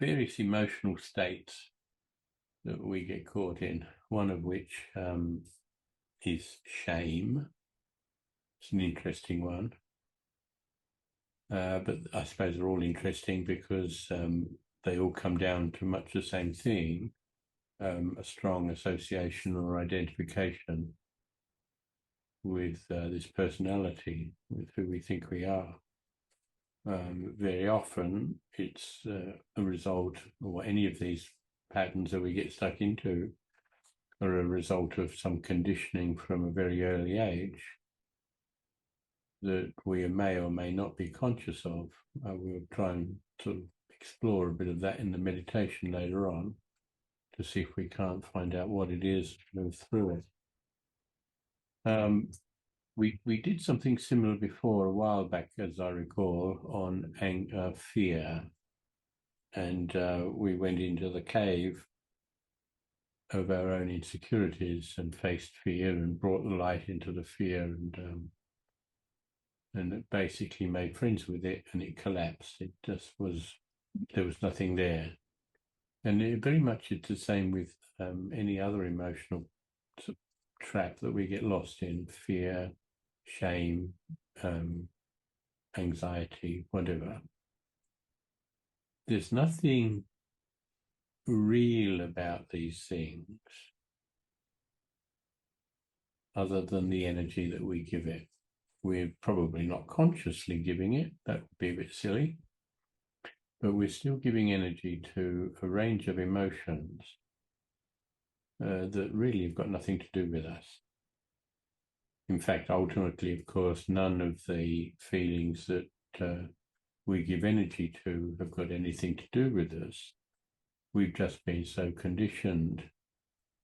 various emotional states that we get caught in, one of which is shame. It's an interesting one. But I suppose they're all interesting because they all come down to much the same thing, a strong association or identification with this personality, with who we think we are. Very often it's a result, or any of these patterns that we get stuck into are a result of some conditioning from a very early age that we may or may not be conscious of. We'll try and sort of explore a bit of that in the meditation later on to see if we can't find out what it is, move through it. We did something similar before a while back, as I recall, on fear, and we went into the cave of our own insecurities and faced fear and brought the light into the fear and it basically made friends with it, and it collapsed. It just was, there was nothing there. And very much it's the same with any other emotional trap that we get lost in: fear, shame, anxiety, whatever. There's nothing real about these things other than the energy that we give it. We're probably not consciously giving it, that would be a bit silly, but we're still giving energy to a range of emotions that really have got nothing to do with us. In fact, ultimately, of course, none of the feelings that we give energy to have got anything to do with us. We've just been so conditioned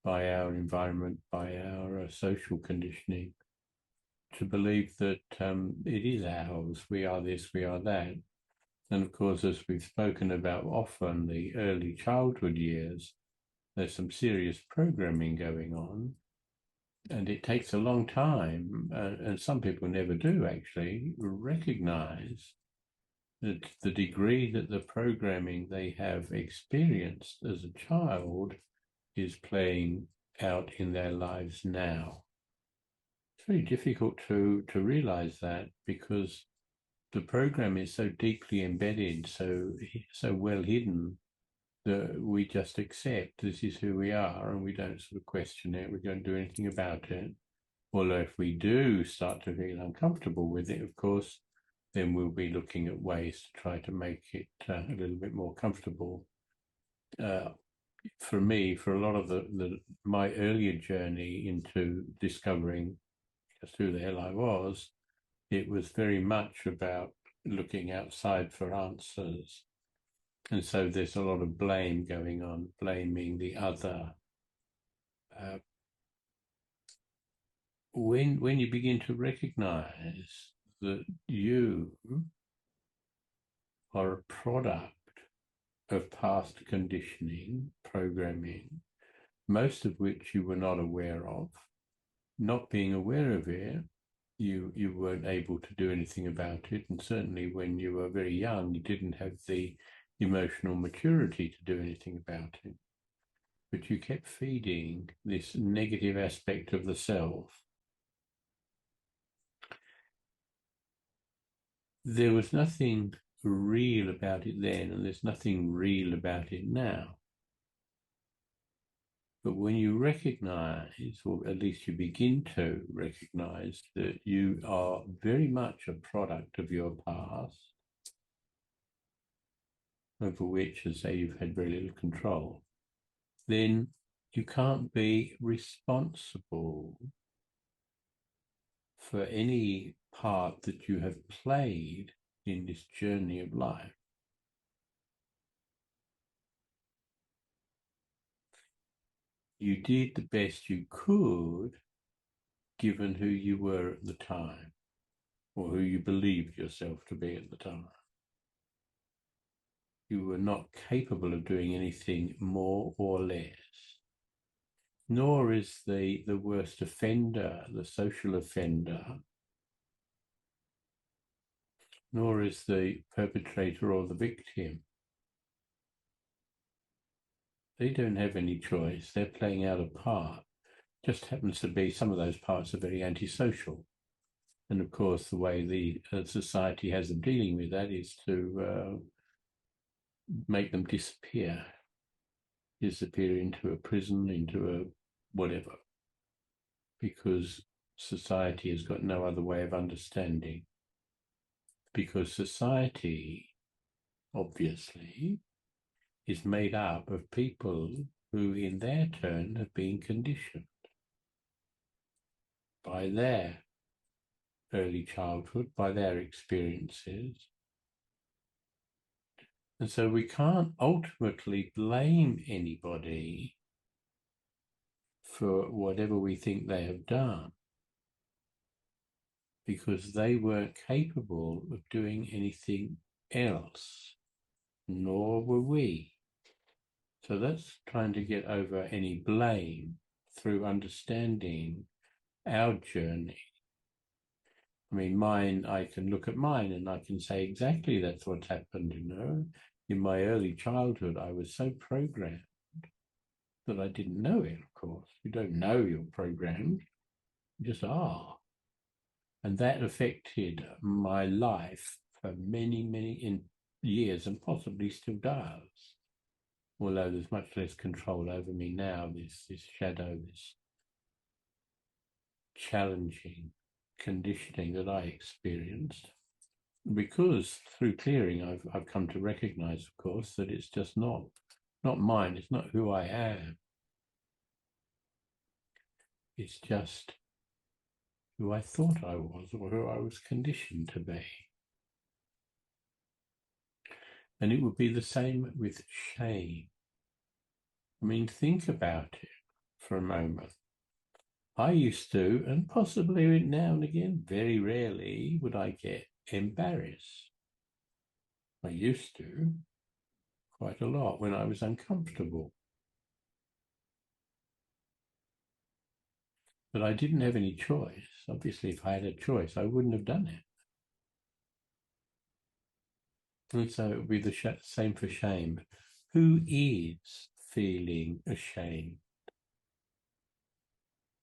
by our environment, by our social conditioning, to believe that it is ours. We are this, we are that. And of course, as we've spoken about often, the early childhood years, there's some serious programming going on. And it takes a long time, and some people never do actually recognize that the degree that the programming they have experienced as a child is playing out in their lives now. It's very difficult to realize that, because the program is so deeply embedded, so well hidden, that we just accept this is who we are and we don't sort of question it. We don't do anything about it. Although if we do start to feel uncomfortable with it, of course, then we'll be looking at ways to try to make it a little bit more comfortable. For me, for a lot of my earlier journey into discovering just who the hell I was, it was very much about looking outside for answers. And so there's a lot of blame going on, blaming the other. When you begin to recognize that you are a product of past conditioning, programming, most of which you were not aware of, not being aware of it, you weren't able to do anything about it. And certainly when you were very young, you didn't have the emotional maturity to do anything about it. But you kept feeding this negative aspect of the self. There was nothing real about it then, and there's nothing real about it now. But when you recognize, or at least you begin to recognize, that you are very much a product of your past, over which, as I say, you've had very little control, then you can't be responsible for any part that you have played in this journey of life. You did the best you could given who you were at the time, or who you believed yourself to be at the time. You were not capable of doing anything more or less. Nor is the worst offender, the social offender, nor is the perpetrator or the victim. They don't have any choice. They're playing out a part. Just happens to be some of those parts are very antisocial. And of course, the way the society has of dealing with that is to make them disappear into a prison, into a whatever, because society has got no other way of understanding. Because society, obviously, is made up of people who, in their turn, have been conditioned by their early childhood, by their experiences. And so we can't ultimately blame anybody for whatever we think they have done, because they weren't capable of doing anything else, nor were we. So that's trying to get over any blame through understanding our journey. I mean, mine, I can look at mine and I can say exactly that's what's happened, you know. In my early childhood, I was so programmed that I didn't know it, of course. You don't know you're programmed, you just are. And that affected my life for many, many years and possibly still does. Although there's much less control over me now, this shadow, this challenging conditioning that I experienced. Because through clearing, I've come to recognize, of course, that it's just not mine. It's not who I am. It's just who I thought I was, or who I was conditioned to be. And it would be the same with shame. I mean, think about it for a moment. I used to, and possibly now and again, very rarely would I get embarrassed. I used to quite a lot when I was uncomfortable. But I didn't have any choice. Obviously, if I had a choice, I wouldn't have done it. And so it would be the same for shame. Who is feeling ashamed?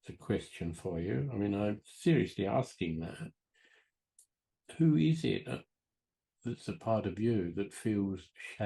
It's a question for you. I mean, I'm seriously asking that. Who is it that's a part of you that feels shame?